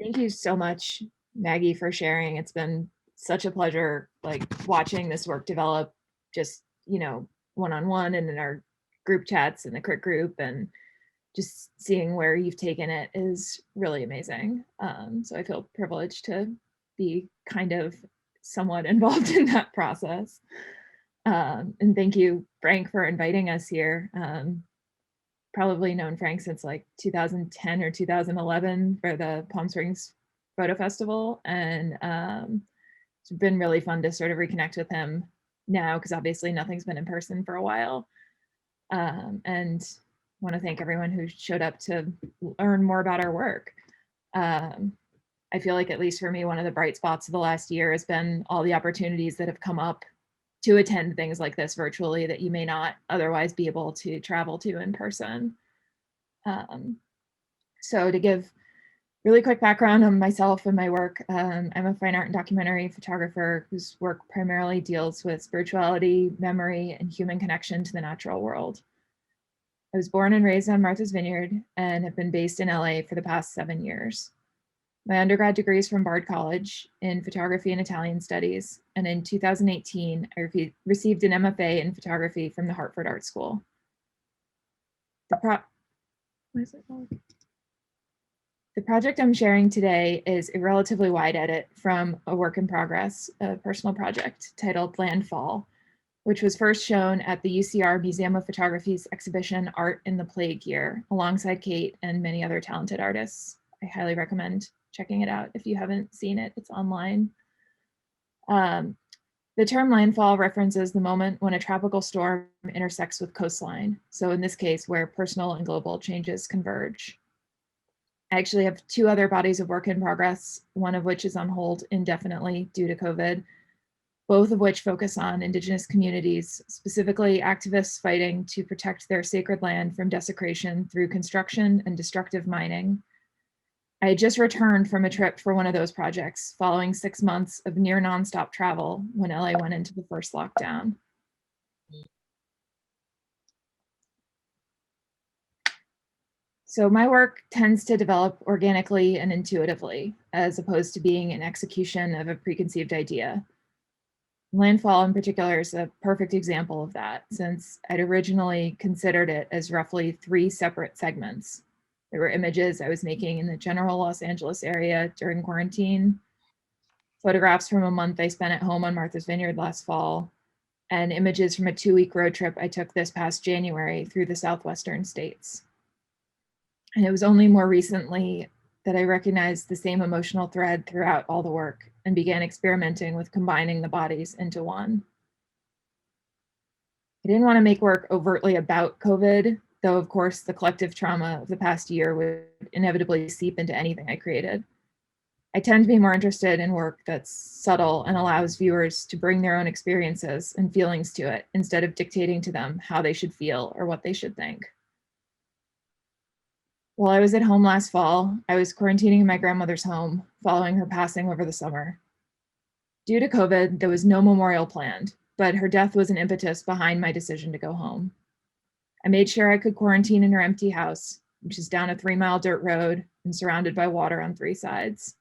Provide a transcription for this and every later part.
Thank you so much, Maggie, for sharing. It's been such a pleasure, like watching this work develop just, one-on-one and in our group chats in the Crit group, and just seeing where you've taken it is really amazing. So I feel privileged to be kind of somewhat involved in that process. And thank you, Frank, for inviting us here. Probably known Frank since like 2010 or 2011 for the Palm Springs Photo Festival. And it's been really fun to sort of reconnect with him now because obviously nothing's been in person for a while. And want to thank everyone who showed up to learn more about our work. I feel like, at least for me, one of the bright spots of the last year has been all the opportunities that have come up to attend things like this virtually that you may not otherwise be able to travel to in person. So to give really quick background on myself and my work, I'm a fine art and documentary photographer whose work primarily deals with spirituality, memory, and human connection to the natural world. I was born and raised on Martha's Vineyard and have been based in LA for the past 7 years. My undergrad degree is from Bard College in photography and Italian studies, and in 2018, I received an MFA in photography from the Hartford Art School. What is it called? The project I'm sharing today is a relatively wide edit from a work in progress, a personal project titled Landfall, which was first shown at the UCR Museum of Photography's exhibition Art in the Plague Year, alongside Kate and many other talented artists. I highly recommend checking it out if you haven't seen it. It's online. The term landfall references the moment when a tropical storm intersects with coastline. So in this case, where personal and global changes converge. I actually have 2 other bodies of work in progress, one of which is on hold indefinitely due to COVID, both of which focus on Indigenous communities, specifically activists fighting to protect their sacred land from desecration through construction and destructive mining. I had just returned from a trip for one of those projects, following 6 months of near nonstop travel when LA went into the first lockdown. So my work tends to develop organically and intuitively, as opposed to being an execution of a preconceived idea. Landfall in particular is a perfect example of that, since I'd originally considered it as roughly 3 separate segments. There were images I was making in the general Los Angeles area during quarantine, photographs from a month I spent at home on Martha's Vineyard last fall, and images from a 2-week road trip I took this past January through the southwestern states. And it was only more recently that I recognized the same emotional thread throughout all the work and began experimenting with combining the bodies into one. I didn't want to make work overtly about COVID, though of course the collective trauma of the past year would inevitably seep into anything I created. I tend to be more interested in work that's subtle and allows viewers to bring their own experiences and feelings to it instead of dictating to them how they should feel or what they should think. While I was at home last fall, I was quarantining in my grandmother's home following her passing over the summer. Due to COVID, there was no memorial planned, but her death was an impetus behind my decision to go home. I made sure I could quarantine in her empty house, which is down a 3-mile dirt road and surrounded by water on 3 sides.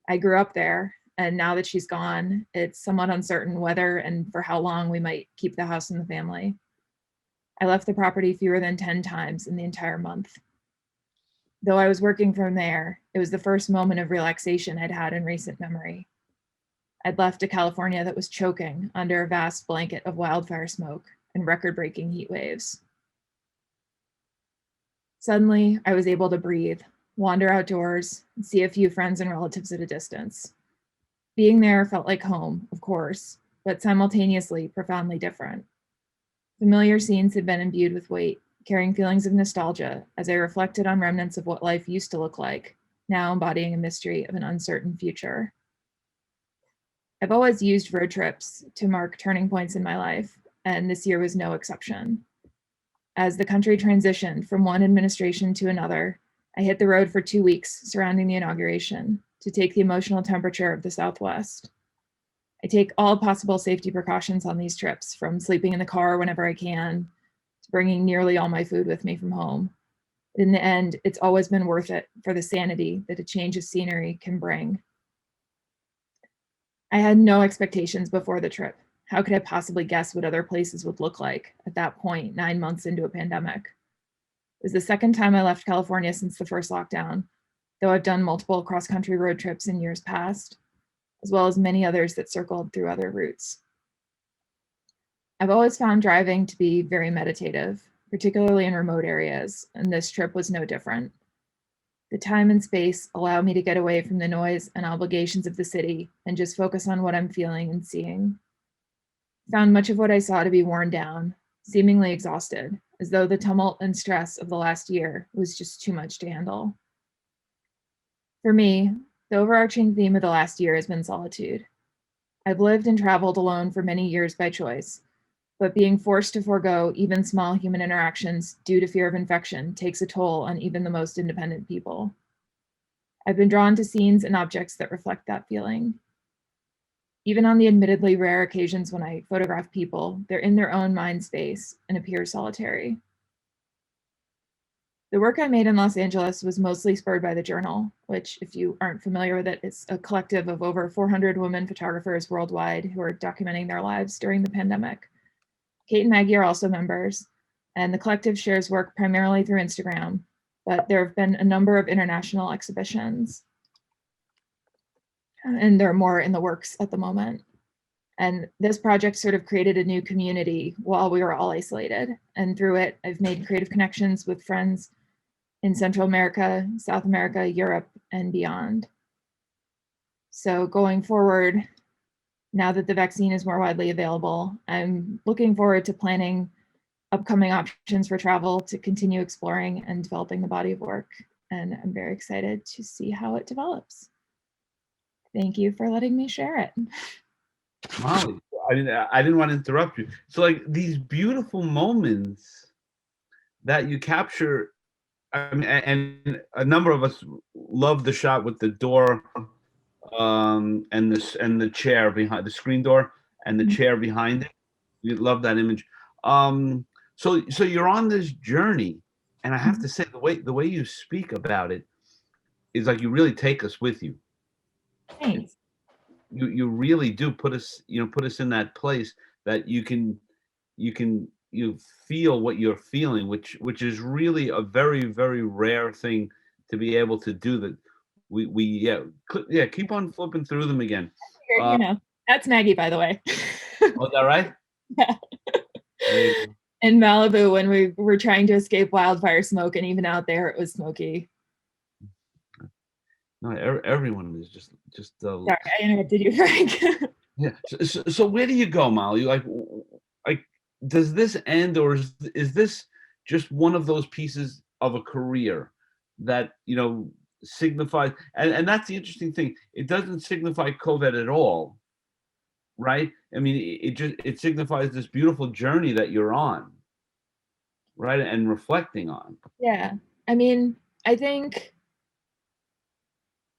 I grew up there, and now that she's gone, it's somewhat uncertain whether and for how long we might keep the house and the family. I left the property fewer than 10 times in the entire month. Though I was working from there, it was the first moment of relaxation I'd had in recent memory. I'd left a California that was choking under a vast blanket of wildfire smoke and record-breaking heat waves. Suddenly, I was able to breathe, wander outdoors, and see a few friends and relatives at a distance. Being there felt like home, of course, but simultaneously profoundly different. Familiar scenes had been imbued with weight, carrying feelings of nostalgia as I reflected on remnants of what life used to look like, now embodying a mystery of an uncertain future. I've always used road trips to mark turning points in my life, and this year was no exception. As the country transitioned from one administration to another, I hit the road for 2 weeks surrounding the inauguration to take the emotional temperature of the Southwest. I take all possible safety precautions on these trips, from sleeping in the car whenever I can, to bringing nearly all my food with me from home. In the end, it's always been worth it for the sanity that a change of scenery can bring. I had no expectations before the trip. How could I possibly guess what other places would look like at that point, 9 months into a pandemic? It was the second time I left California since the first lockdown, though I've done multiple cross-country road trips in years past, as well as many others that circled through other routes. I've always found driving to be very meditative, particularly in remote areas, and this trip was no different. The time and space allow me to get away from the noise and obligations of the city and just focus on what I'm feeling and seeing. Found much of what I saw to be worn down, seemingly exhausted, as though the tumult and stress of the last year was just too much to handle. For me, the overarching theme of the last year has been solitude. I've lived and traveled alone for many years by choice, but being forced to forego even small human interactions due to fear of infection takes a toll on even the most independent people. I've been drawn to scenes and objects that reflect that feeling. Even on the admittedly rare occasions when I photograph people, they're in their own mind space and appear solitary. The work I made in Los Angeles was mostly spurred by the Journal, which, if you aren't familiar with it, is a collective of over 400 women photographers worldwide who are documenting their lives during the pandemic. Kate and Maggie are also members, and the collective shares work primarily through Instagram, but there have been a number of international exhibitions, and there are more in the works at the moment. And this project sort of created a new community while we were all isolated. And through it, I've made creative connections with friends in Central America, South America, Europe, and beyond. So going forward, now that the vaccine is more widely available, I'm looking forward to planning upcoming options for travel to continue exploring and developing the body of work. And I'm very excited to see how it develops. Thank you for letting me share it. Molly, I didn't want to interrupt you. So like these beautiful moments that you capture, I mean, and a number of us love the shot with the door, and the chair behind the screen door and the chair behind it. You love that image. So you're on this journey, and I have to say the way you speak about it is like you really take us with you. Thanks. You really do put us in that place that you feel what you're feeling, which is really a very very rare thing to be able to do. That we yeah, keep on flipping through them again. You know, that's Maggie, by the way. Oh, is that right? Yeah. There you go. In Malibu, when we were trying to escape wildfire smoke, and even out there, it was smoky. No, everyone is just Sorry, I interrupted you, Frank. yeah. So where do you go, Molly? Like does this end, or is this just one of those pieces of a career that signifies? And that's the interesting thing. It doesn't signify COVID at all, right? I mean, it signifies this beautiful journey that you're on, right? And reflecting on. Yeah. I mean, I think,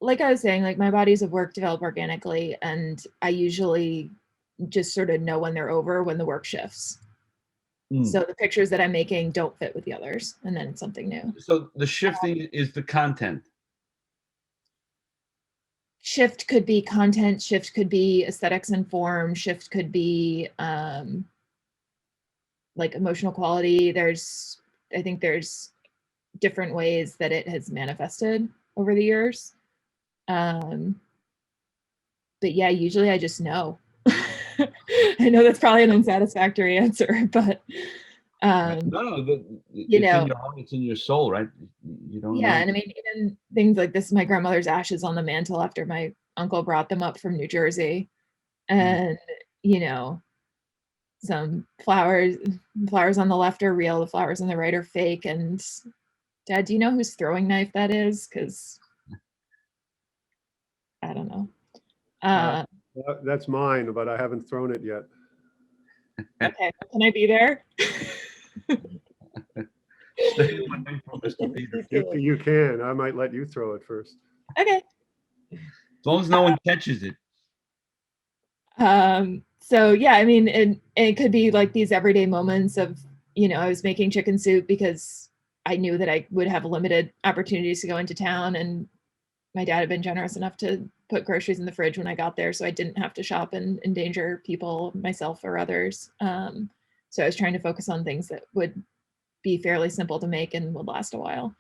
like I was saying, like my bodies of work develop organically, and I usually just sort of know when they're over when the work shifts. So the pictures that I'm making don't fit with the others, and then it's something new. So the shifting is the content. Shift could be content, shift could be aesthetics and form, shift could be like emotional quality. I think there's different ways that it has manifested over the years. But yeah, usually I just know. I know that's probably an unsatisfactory answer, but No, you it's in know, your heart, it's in your soul, right? You don't yeah, know. and I mean, even things like this, my grandmother's ashes on the mantle after my uncle brought them up from New Jersey, and you know, some flowers on the left are real, the flowers on the right are fake. And Dad, do you know whose throwing knife that is? Because I don't know. Uh, Uh, that's mine, but I haven't thrown it yet. okay, can I be there? Stay away from Mr. Peter. You can. I might let you throw it first. Okay. As long as no one catches it. So yeah, I mean, it could be like these everyday moments of, I was making chicken soup because I knew that I would have limited opportunities to go into town, and my dad had been generous enough to put groceries in the fridge when I got there, so I didn't have to shop and endanger people, myself or others. So I was trying to focus on things that would be fairly simple to make and would last a while.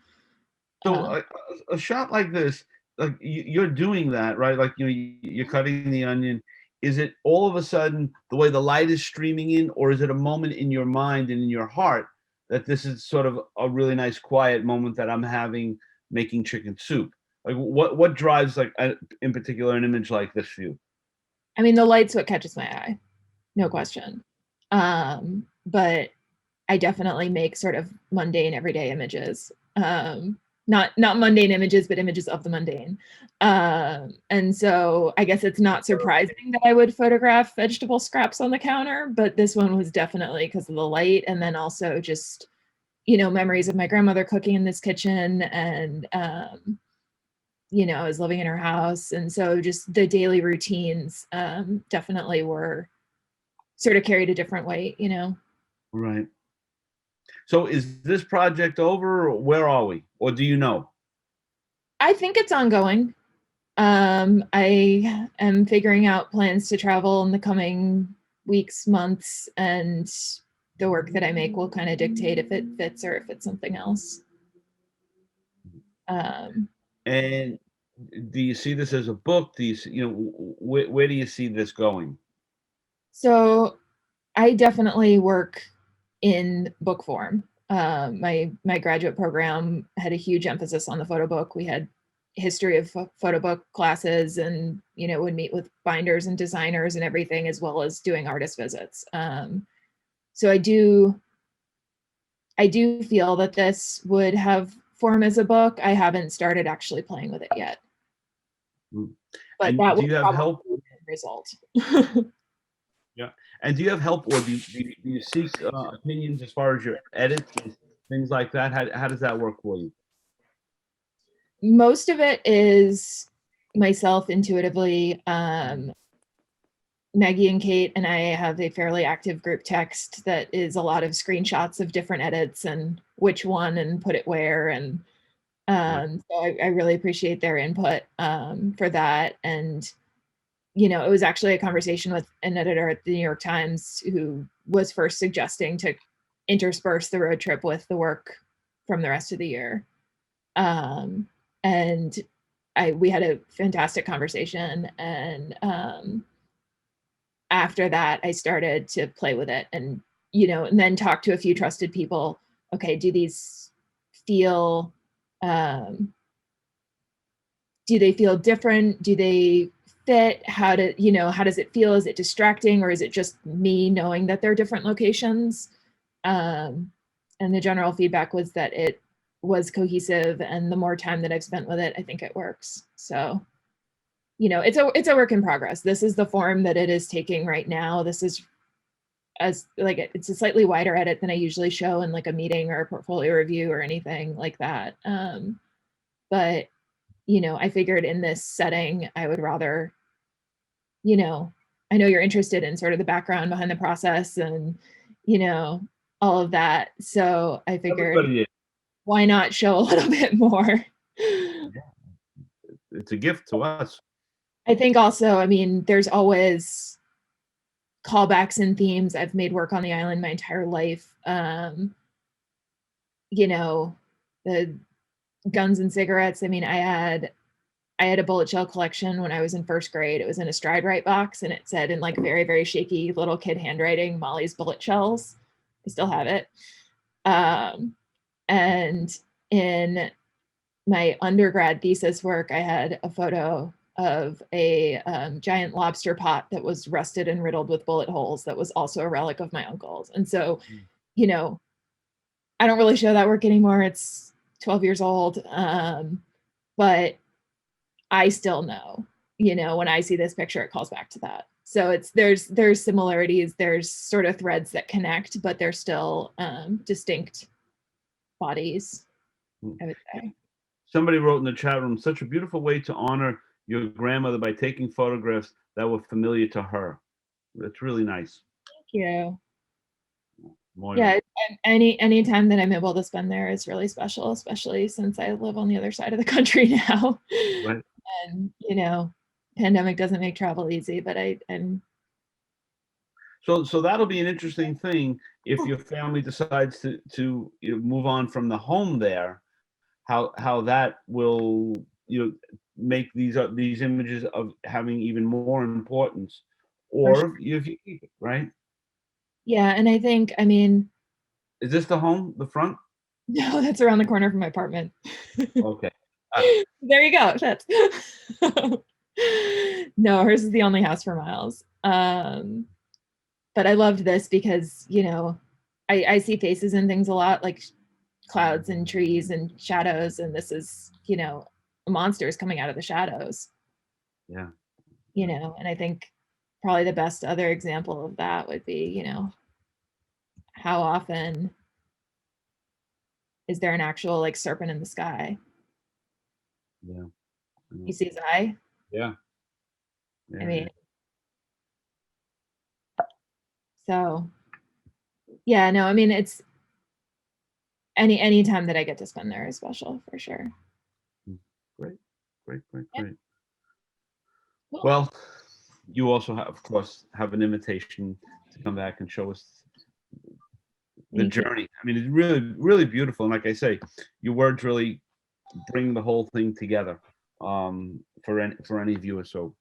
So Um, a shot like this, like you're doing that, right? Like, you know, you're cutting the onion. Is it all of a sudden the way the light is streaming in, or is it a moment in your mind and in your heart that this is sort of a really nice quiet moment that I'm having making chicken soup? Like what drives like in particular an image like this for you? I mean, the light's what catches my eye, no question. But I definitely make sort of mundane everyday images. Not mundane images, but images of the mundane. And so I guess it's not surprising that I would photograph vegetable scraps on the counter, but this one was definitely because of the light, and then also just, you know, memories of my grandmother cooking in this kitchen, and you know, I was living in her house, and so just the daily routines definitely were sort of carried a different weight, you know. Right. So is this project over, or where are we? Or do you know? I think it's ongoing. I am figuring out plans to travel in the coming weeks, months, and the work that I make will kind of dictate if it fits or if it's something else. Um, And do you see this as a book? Do you see, you know, where do you see this going? so I definitely work in book form. My graduate program had a huge emphasis on the photo book. We had history of photo book classes, and you know, would meet with binders and designers and everything, as well as doing artist visits. So I do feel that this would have form as a book. I haven't started actually playing with it yet, Mm. but And that do will you have probably help? be the result. Yeah. And do you have help, or do you seek opinions as far as your edits and things like that? How does that work for you? Most of it is myself intuitively. Maggie and Kate and I have a fairly active group text that is a lot of screenshots of different edits and which one and put it where. And Right. so I really appreciate their input for that. And, you know, it was actually a conversation with an editor at the New York Times who was first suggesting to intersperse the road trip with the work from the rest of the year. Um, and we had a fantastic conversation, and after that I started to play with it, and you know, and then talk to a few trusted people. Okay, do these feel um do they feel different? Do they fit? How do you know, how does it feel? Is it distracting, or is it just me knowing that they're different locations? um and the general feedback was that it was cohesive, and the more time that I've spent with it, I think it works. So, you know, it's a work in progress. This is the form that it is taking right now. This is as like it's a slightly wider edit than I usually show in like a meeting or a portfolio review or anything like that. But you know, I figured in this setting, I would rather, you know, I know you're interested in sort of the background behind the process and, you know, all of that. So I figured, Everybody is. why not show a little bit more? It's a gift to us. I think also, I mean, there's always callbacks and themes. I've made work on the island my entire life. You know, the guns and cigarettes. I mean, I had a bullet shell collection when I was in first grade. It was in a Stride Rite box, and it said in like very, very shaky little kid handwriting, Molly's bullet shells. I still have it. Um, and in my undergrad thesis work, I had a photo of a giant lobster pot that was rusted and riddled with bullet holes that was also a relic of my uncle's. And so, you know, I don't really show that work anymore. It's 12 years old. But I still know, you know, when I see this picture, it calls back to that. So it's there's similarities, there's sort of threads that connect, but they're still distinct bodies, Mm. I would say. Somebody wrote in the chat room, such a beautiful way to honor your grandmother by taking photographs that were familiar to her. That's really nice. Thank you. Moira. Yeah, and any time that I'm able to spend there is really special, especially since I live on the other side of the country now. Right. And pandemic doesn't make travel easy, but and So that'll be an interesting thing if your family decides to move on from the home there, how that will make these images of having even more importance, for sure. or if you keep it, right? Yeah, and I think, I mean, Is this the home, the front? no, that's around the corner from my apartment. Okay. There you go. That's no, hers is the only house for miles. But I loved this because, I see faces and things a lot, like clouds and trees and shadows, and this is, a monster is coming out of the shadows, Yeah. and I think probably the best other example of that would be, how often is there an actual like serpent in the sky? Yeah. You see his eye? Yeah. I Yeah. mean, so yeah, no, I mean it's any time that I get to spend there is special for sure. Great. Great. Great. Yeah, Great. cool. Well, you also have, of course, have an invitation to come back and show us the Thank you. journey. I mean, it's really, really beautiful. And like I say, your words really bring the whole thing together for any viewer. So